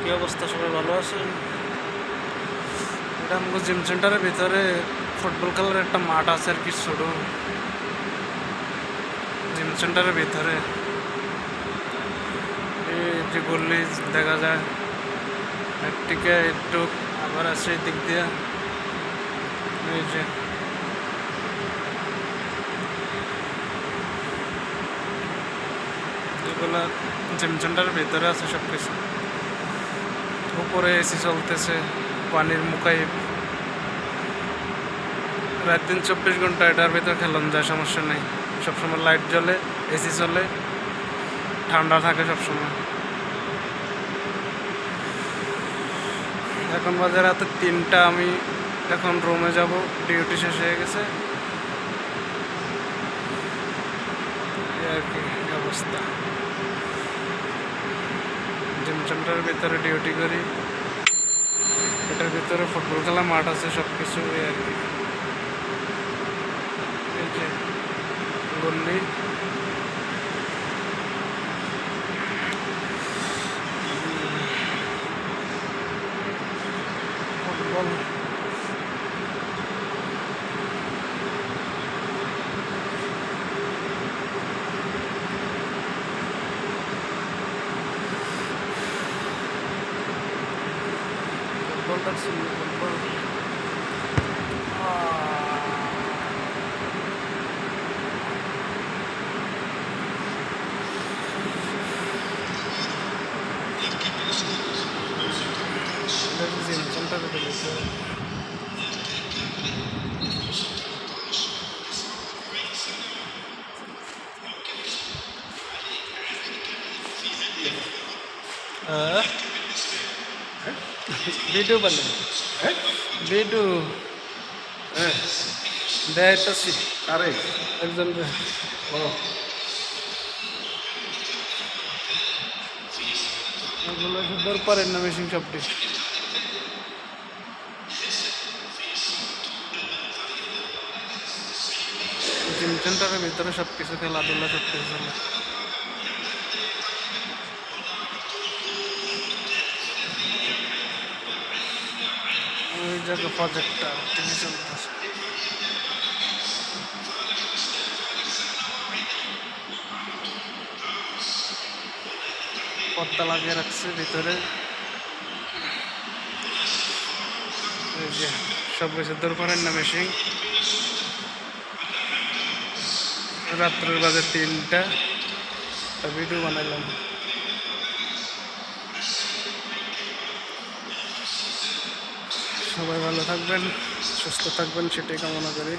কি অবস্থা, সবাই ভালো আছেন? এটা আমাকে জিম সেন্টারের ভিতরে ফুটবল খেলার একটা মাঠ আছে আর কি, ছোট জিম সেন্টারের ভিতরে। এই যে গল্লি দেখা যায় একদিকে, একটু আবার আছে এই দিক দিয়ে। এই যে এগুলা জিম সেন্টারের ভিতরে আছে সব কিছু। উপরে এসি চলতেছে, পানির মুখাই রাত দিন 24 ঘন্টা এটার ভিতরে খেলানো যায়, সমস্যা নেই। সবসময় লাইট জ্বলে, এসি চলে, ঠান্ডা থাকে সবসময়। এখন বাজে রাত 3টা, আমি এখন রুমে যাব, ডিউটি শেষ হয়ে গেছে। এই আর কি অবস্থা। জিম সেন্টারের ভিতরে ডিউটি করি, এটার ভিতরে ফুটবল খেলা মাঠ আছে, সব কিছু। এই আর কি, এই যে গল্লি। ফুটবল ফুটবলটা ছিল, ফুটবল জিম সেন্টারে ঢুকেছে। ভিডিও বানাই, ভিডিও দেখাইতেছি আরে একজন। ও এগুলো সুন্দর পারেন না মেশিন সবটি। জিম সেন্টারের ভিতরে সব কিছু, খেলাধুলা সব কিছু চলে। ওই জায়গা প্রজেক্টটা টিভি চলতেছে, পর্দা লাগিয়ে রাখছে ভিতরে। এই যে সব কিছু দূর করেন না মেশিন। রাত্রের বাজে 3টা, একটা ভিডিও বানাইলাম। সবাই ভালো থাকবেন, সুস্থ থাকবেন, সেটাই কামনা করি।